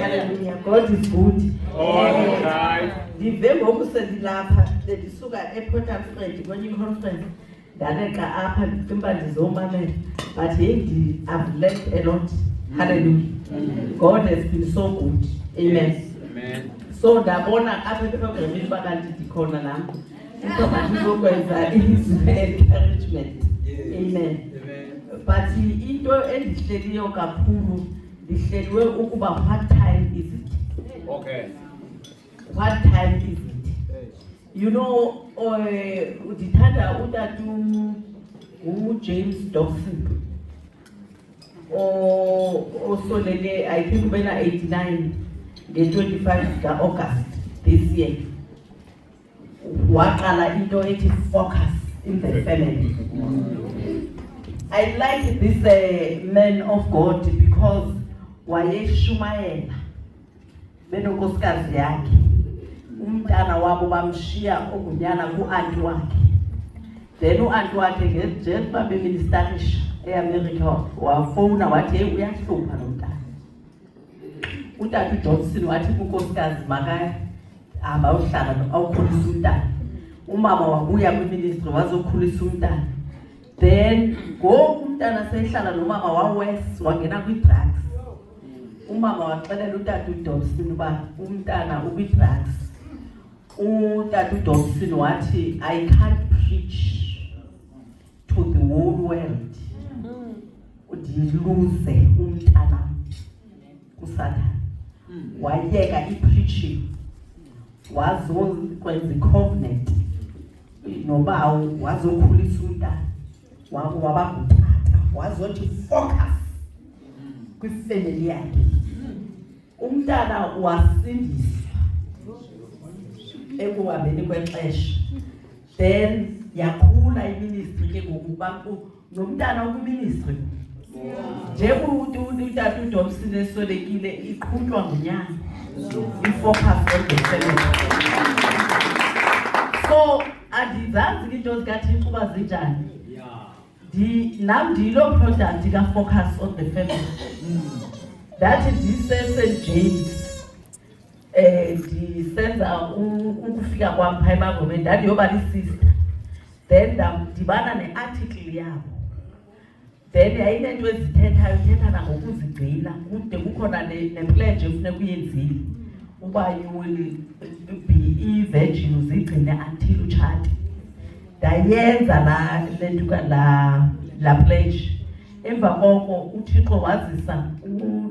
Hallelujah. God is good. Ndive ngoku sendilapha ndisuka ePort Alfred kwenye conference ndaleka apha ndicinga ndizomamela but hey I've learned a lot. Hallelujah. God has been so good. Amen. So ndabona apha eprogramini bakanti ndikhona nam into mandizokwenza encouragement. Amen. But into endihleliyo kakhulu ndihleliwe ukuba what time is it? Okay. What time is it? You know, udithanda utatu James Dobson osolele I think ubena 89 nge-25 August this year waqala into ethi focus in the family. I like this man of God because wayeshumayela benokosikazi yakhe umntana wabo bamshiya ogunyana ku-anti wakhe, then u-anti wakhe njengoba beministerisha e-America wafowuna wathi hey uyahlupha lo mntana. Utata uJohnson wathi kunkosikazi makaya hamba uhlala awukhulisa umntana. Umama wabuya kwiministry wazokhulisa umntana, then ngoku umntana sehlala nomama wawes wangena kwi-drugs. Umama waxelela utata uDobson uba umntana ukwi-drugs. Utata uDobson wathi I can't preach to the whole world ndiluze umntana kuSathane. Wayeka i-preaching wazokwenza i-covenant nobawo wazokhulisa umntana wabangutata wazothi focus kwifamily yakhe. Umntana wasindiswa ekuhambeni kwexesha, then yakhula iministry ke ngoku bantu nomntana ukwiministry nje utata uDobson esolekile iqhutywa ngunyana i-focus on the family. So andizazi into zikaThixo uba zinjani. Nam ndiyilo product ka-focus on the family. That ndise-St. James ndisenza ukufika kwam phaa emagomeni ndandiyoba lisista, then ndidibana ne-article yabo, then yayinento ezithethayo ithetha nangokuzigcina kude kukhona nepledge efuneka uyenzile uba you will be i-virgin uzigcine until utshate. Ndayenza la pledge. Emva koko uThixo wazisa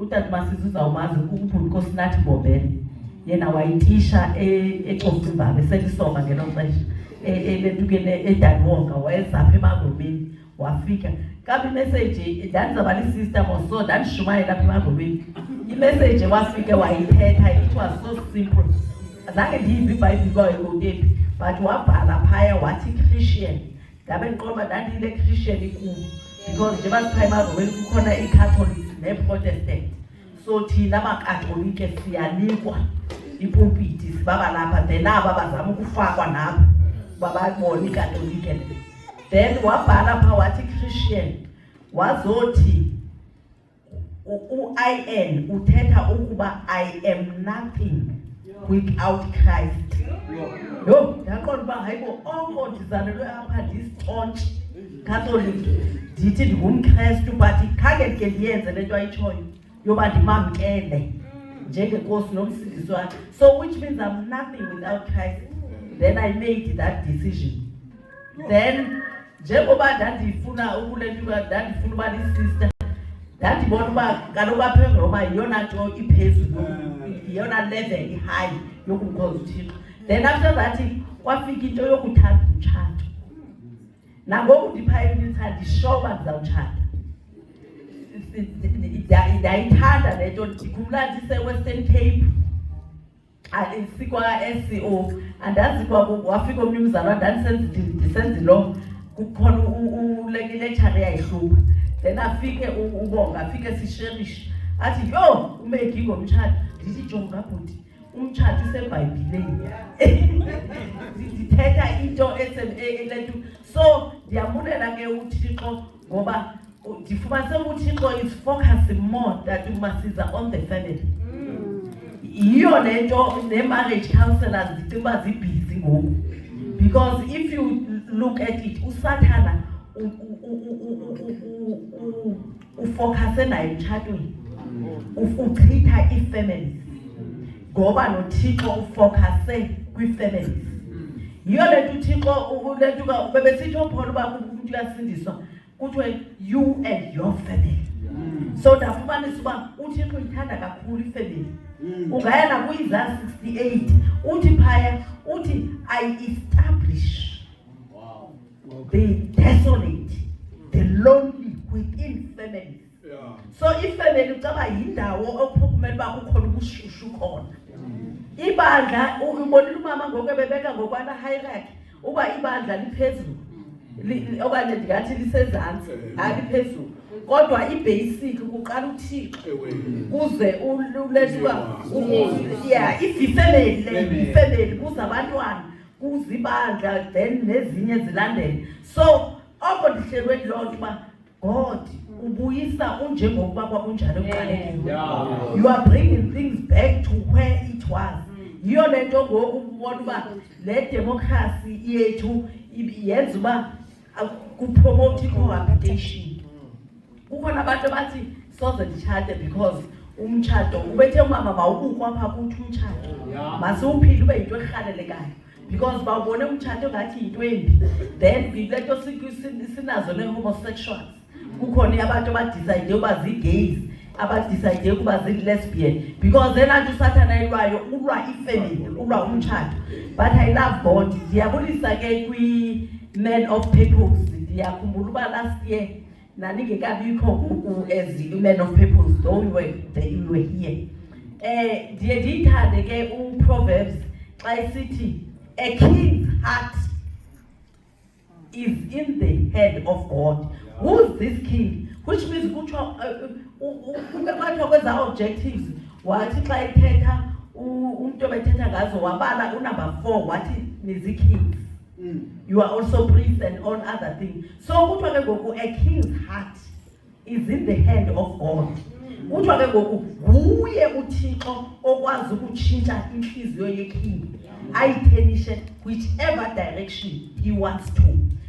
utata Masisi uzawumazi uNkosinathi Mbombela, yena wayitisha eCofimbabe selisoma ngelo xesha elentukele eDanwonga wayezapha emagomeni wafika kabi message ndandizaba lisista moso ndandishumayela apha emagomeni. Imessage wafike wayithetha it was so simple. Azange ndiyive iBhayibhile kwayekotephi but wabhala phaya wathi Christian. Ndabe ndiqonda ndandiyile Christian kubo because nje basipha emagomeni kukhona i-Catholics ne-Protestant. So thina amakatolike siyanikwa ipulpiti sibaba lapha, then aba bazama ukufakwa nabo bababona ikatolike. Then wabhala pha wathi Christian wazothi u-IN uthetha ukuba I am nothing without Christ. Yo ndaqonda uba hayibo oko ndizalelwe apha ndisithontshi Catholic ndithi ndingumKrestu but khange ndike ndiyenze le nto ayitshoyo yoba ndimamkele njengenkosi nomsindisi wakhe. So which means I'm nothing without Christ. Then I made that decision. Then njengoba ndandifuna ukulentuka ndandifuna uba lisista ndandibona uba kaloku apha eRoma yiyona nto iphezulu, yiyona level i-high yokumkhoza uThixo. Then after that kwafika into yokuthanda umtshato. Nangoku ndiphaa eministry ndisho uba ndizawutshata. Ndayithanda le nto. Ndikhumbula ndise-Western Cape sikwa-SCO andazi wafika omnye umzalwa ndisenza lo kukhona ulecture eyayihlupha, then afike ubonga afike sisherishe athi yo umeki ngomtshato. Ndithi jonga bhuti umtshato useBhayibhileni ndithetha into elentu. So ndiyabulela ke uThixo ngoba ndifumanise uThixo is focusing more that umasiza on the family. yiyo lento ne-marriage counselors ziba zibhizi ngoku, because if you look at it, usathana ufocuse nayo emtshatweni, uchitha ii-families, ngoba noThixo ufocuse kwii-families. Yiyo lento uThixo lento bebesithi opholo uba umuntu uyasindiswa kuthiwe you and your family. So ndafumanisa uba uThixo ithanda kakhulu ifamily. Ungaya nakuIsaiah 68 uthi phaya uthi I establish the desolate, the lonely within families. So ifamily ucaba yindawo okuphumela uba kukhona ubushushu khona. Ibandla ubonile umama ngoku ebebeka ngokwana hierarchy uba ibandla liphezulu okanye ndingathi lisezantsi aliphezulu, kodwa ibasic kuqala uThixo kuze ulethuka ifamily kuze abantwana kuze ibandla then nezinye zilandele. So oko ndihlelwe loo nto uba God ubuyisa unjengokuba kwakunjalo ekuqaleni. You are bringing things back to where it was. Yiyo lento ngoku ubona uba le democracy yethu yenza uba kupromote i-cohabitation. Kukhona abantu abathi soze nditshate because umtshato ubethe umama mawubukwa apha kuthi umtshato masiwuphinde ube yinto erhalelekayo, because bawubone umtshato ngathi yinto embi. Then lento sinazo ne-homosexuals, kukhona abantu abadicide uba zii-gays, abadicide ukuba zii-lesbian, because then anti usathana ilwayo ulwa ifamily, ulwa umtshato. But I love God. Ndiyabulisa ke kwi-Men of Purpose. Ndiyakhumbula uba last year naningekabikho as Men of Purpose, though you were here. Ndiye ndiyithande ke uProverbs xa isithi a king's heart is in the hand of God. Who's this king? Which means ukuthiwa kweza objectives wathi xa ethetha umuntu obethetha ngazo wabala unumber 4 wathi nizi-kings. You are also priests and all other things. So kuthiwa ke ngoku a king's heart is in the hand of God. Kuthiwa ke ngoku nguye uThixo okwazi ukutshintsha inhliziyo yeking ayitenishe whichever direction he wants to.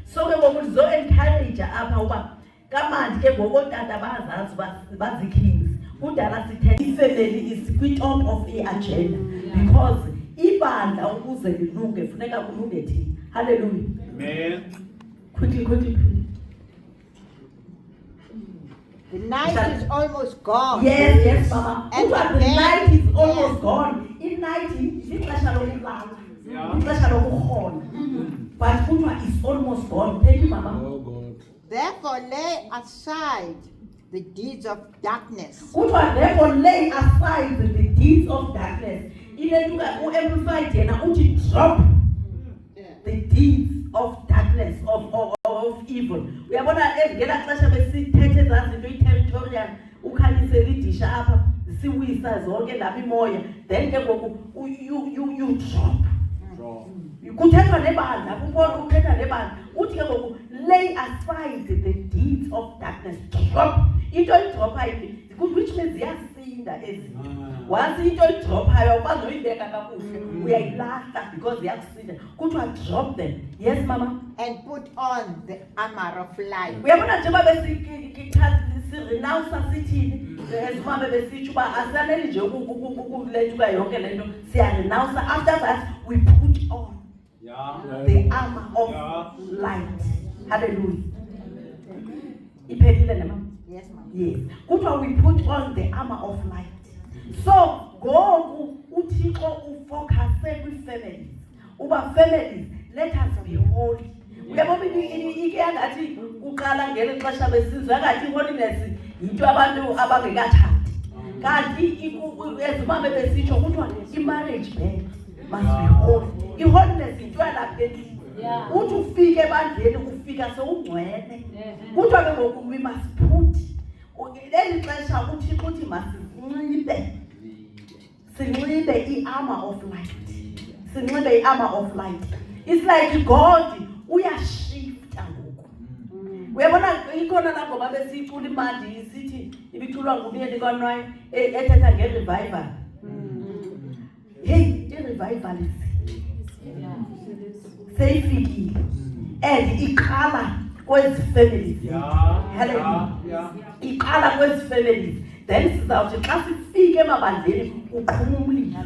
So ke ngoku ndizo-encourage apha uba kamandi ke ngokotata bazazi bazi-kings. Kudala sithetha ifamily is kwi-top of i-agenda, because ibandla ukuze lilunge funeka kulunge thina. Hallelujah. Amen. Quickly. The night is almost gone. Yes, Mama. And the night is almost gone. In night, ixesha lokulala, ixesha lokurhola. But kuthiwa is almost gone. Thank you, Mama. Oh God. Therefore lay aside the deeds of darkness. Kuthiwa therefore lay aside the deeds of darkness. Iletuka u-amplified yena uthi drop the deeds of darkness, of evil. Uyabona ngela xesha besithethe zazi into i-territorial ukhanyisela idisha apha siwisa zonke lapha imoya, then ke ngoku you drop. Kuthethwa nebandla, kubona ukuthetha nebandla uthi ke ngoku lay aside the deeds of darkness. Drop into idrophayo, which means ziyasinda ezinye. Once into idrophayo ukwazi uyibeka kakuhle uyayilahla because ziyakusinda. Kuthiwa drop them. Yes, Mama. And put on the armor of light. Uyabona njengoba besirenounce sithini ezimama besitsho uba asanele nje ukulethuka yonke lento siyarenounce. After that we put on the armor of light. Hallelujah. Iphelile nama? Yes, ma'am. Yes. Kuthiwa we put on the armor of light. So ngoku uThixo ufocuse kwi-families. Uba families, let us be holy. Uyabona ike yangathi uqala ngeli xesha besizwe yangathi holiness yinto abantu abangekathathi. Kanti ezimama besitsho kuthiwa i-marriage bed must be holy. I-holiness yinto yalapha endlini. Uthi ufike ebandleni ufika sewungcwele. Kuthiwa ke ngoku we must put leli xesha uThixo uthi sinxibe i-armor of light. Sinxibe i-armor of light. It's like God uyashifta ngoku. Uyabona ikhona la ngoba besicula imandi isithi ibiculwa ngumyeni kaNwayo ethetha nge-revival. revival seyifikile and iqala kwezi families. Hallelujah. Iqala kwezi families. Then sizawuthi xa sifike emabandleni uqhuma umlilo.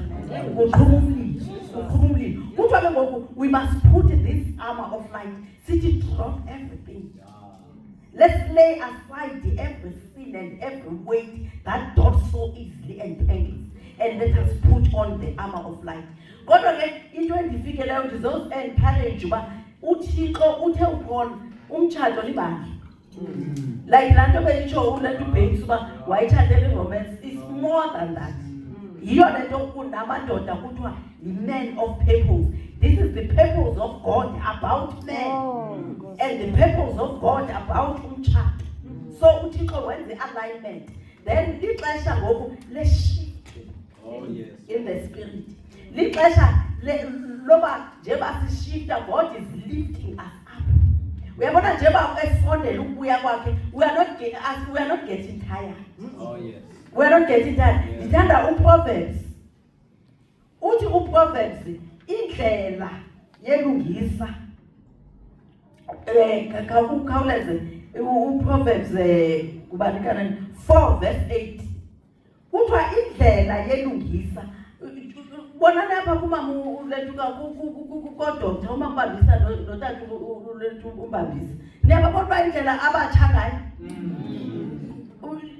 Uqhuma umlilo. Kuthiwa ke ngoku we must put this armor of light. Sithi drop everything. Let's lay aside every sin and every weight that does so easily entangles, and let us put on the armor of light. Kodwa ke into endifikeleyo ndizo-encourage uba uThixo uthe ukhona umtshato libandla. Like laa nto beyitsho uLetu Bates uba wayitshatele i-romance is more than that. Yiyo le nto kunamadoda kuthiwa yi-men of purpose. This is the purpose of God about men, and the purpose of God about umtshato. So uThixo wenze alignment. Then lixesha ngoku le-shifting in the spirit. Lixesha loba njeba sishifta, God is lifting us up. Uyabona njeba esondela ukubuya kwakhe, we are not getting tired. We are not getting tired. Ndithanda uProverbs. Uthi uProverbs indlela yelungisa khawuleze uProverbs kubanikana 4 verse 8. Kuthiwa indlela yelungisa bona lapha kumama uLetuka kodokta uma kubambisa notata uLetu umbambisa. Niyabona indlela abatsha ngayo.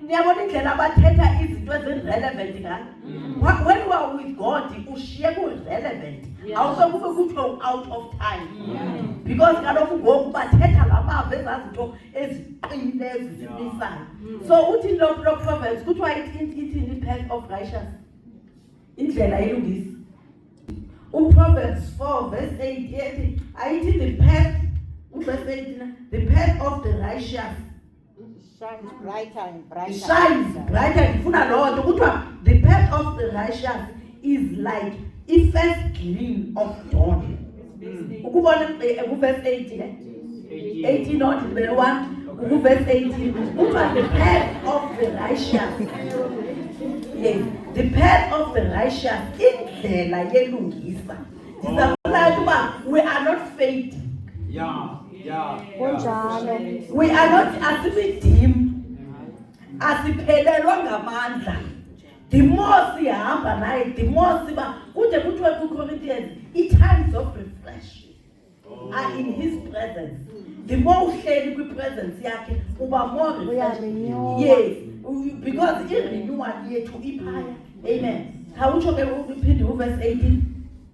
Niyabona indlela abathetha izinto ezirelevant ngayo. When you are with God, ushiye ku-relevant. Awuse kube kuthiwa out of time. Because kaloku ngoku bathetha lamava ezazinto eziqinileyo ezisimisayo. So uthi lo Proverbs kuthiwa ithini path of righteous. Indlela yelungisa. Proverbs 4 verse 8 ayithi the path verse 8 the path of the righteous shines brighter and brighter. Shines brighter. Ndifuna loo nto kuthiwa the path of the righteous is like a first gleam of dawn. Ukubona verse 18 18 not the one verse 18 kuthiwa the path of the righteous. Yes, the path of the righteous indlela yelungisa. Ndizabona ukuba we are not fading. We are not asibidim. Asiphelelwa ngamandla. The more sihamba naye, the more siba kude kuthiwe ku-Corinthians, times of refreshing are in his presence. The more uhleli kwi-presence yakhe, uba more refreshing. Yes, because i-renewal yethu iphaya. Amen. Khawutsho ke uphinde verse 18.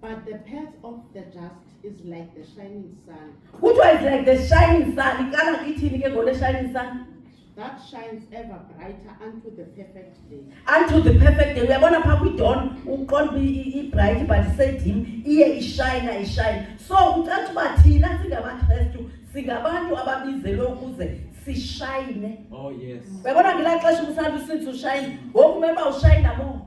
But the path of the just is like the shining sun. Which is like the shining sun. The shining sun that shines ever brighter unto the perfect day. Unto the perfect day. We are gonna put dawn. We can't be bright, but say him. Here shine. So we can't be tina. Singabantu singabantu ababizelo ukuze sishine. Oh yes. We are gonna be like us to shine. Go remember shine more.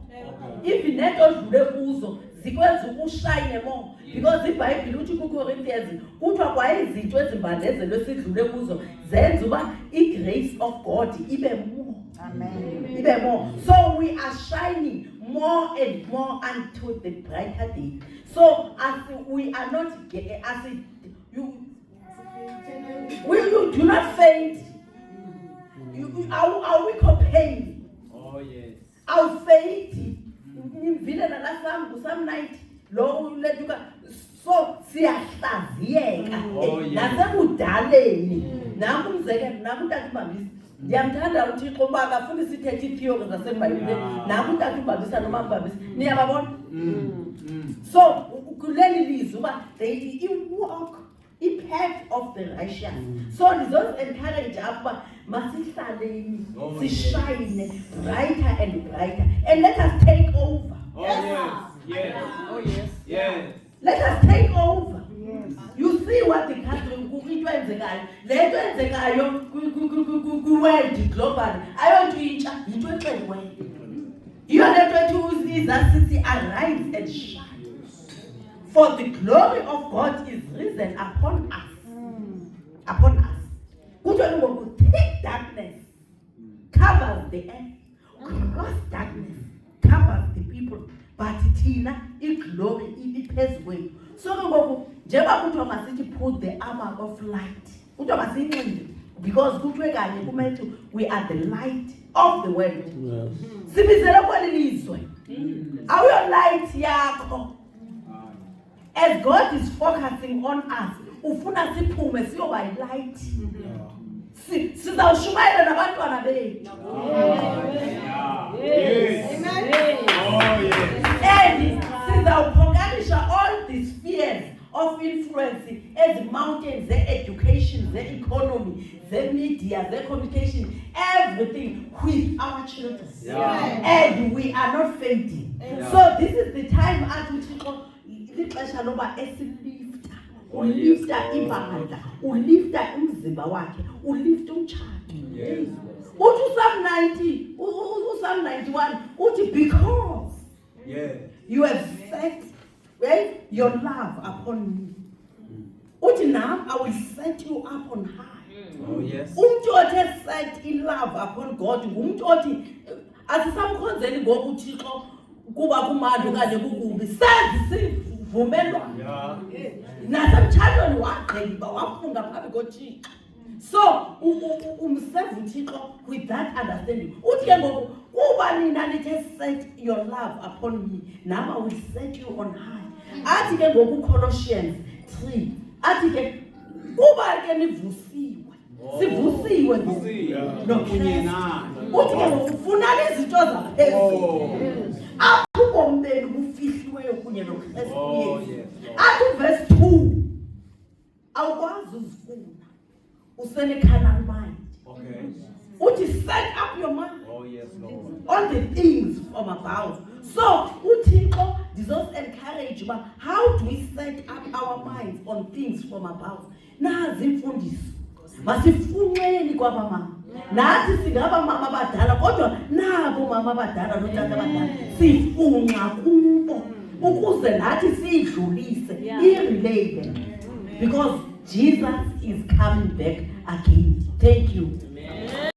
Even net odlule kuzo zikwenza ukushine more, because iBhayibheli uthi ku-Corinthians kuthiwa kwa izinto ezimbandezelwe esidlule kuzo zenza uba i-grace of God ibe more. Amen. Ibe more. So we are shining more and more unto the brighter day. So as we are not as you do not faint. Are we comparing? Oh yes. I'll faint. Some night lo Letuka so siyahlaziyeka nasekudaleni nakumzekelo nakutata umbambisa ndiyamthanda uThixo uba akafuni sithethe itheory zaseBhayibhelini nakutata umbambisa noma mbambisa niyababona. So kuleli lizwi uba they walk i-path of the righteous. So ndizo-encourage uba masihlaleni sishine brighter and brighter, and let us take over. Oh yes. Oh yes. Yes. Let us take over. Yes. You see what the country into enzekayo. Le nto enzekayo ku-world global ayonto intsha yinto exeliweyo. Yiyo le nto ethi izasithi arise and shine. For the glory of God is risen upon us. Upon us. Kuthiwa ngoku thick darkness covers the earth. Gross darkness covers the people. but thina iglory iphezu kwethu. So ke ngoku njengoba kuthiwa masithi put the armor of light, kuthiwa masiyinxibe because kuthiwe kanye kuMatthew we are the light of the world. Sibizele kweli lizwe awuyo light yakho. As God is focusing on us, ufuna siphume siyoba light. Sizawushumayela nabantwana bethu. Yes. Amen. Oh, yes. And sizawuphokanisha all these fears of influence as mountains, the education, the economy, the media, the communication, everything with our children. And we are not fading. So this is the time lixesha loba esilifta, ulifta ibandla, ulifta umzimba wakhe, ulifta umtshato. Uthi uPsalm 90, uPsalm 91, uthi because you have set your love upon me. Uthi now I will set you up on high. Oh, yes. Umuntu othe set in love upon God, umuntu othi asisamkhonzeni ngoba uThixo kuba kumandi okanye kukubi. Senze sivumelwano. Nasemtshatweni wagqiba wafunga phambi koThixo. So umserve uThixo with that understanding. Uthi ke ngoku kuba nina nithe set your love upon me, now I will set you on high. Athi ke ngoku Colossians 3, athi ke kuba ke nivusiwe, sivusiwe Kunye naye. uthi ke ngoku funani izinto zaphezulu apho ubomi benu bufihliweyo kunye noKristu Oh, Yesu. yes. Athi verse 2 awukwazi uzifuna usene-carnal mind. Okay. Uthi set up your mind Oh, yes, Lord. on the things from above. So uThixo does encourage uba how do we set up our minds on things from above? Nazi imfundiso masifunxeni kwabamama. Nathi singaba mama abadala kodwa nabo mama abadala notata abadala sifunxa kubo ukuze nathi sidlulise irelate because Jesus is coming back again. Thank you.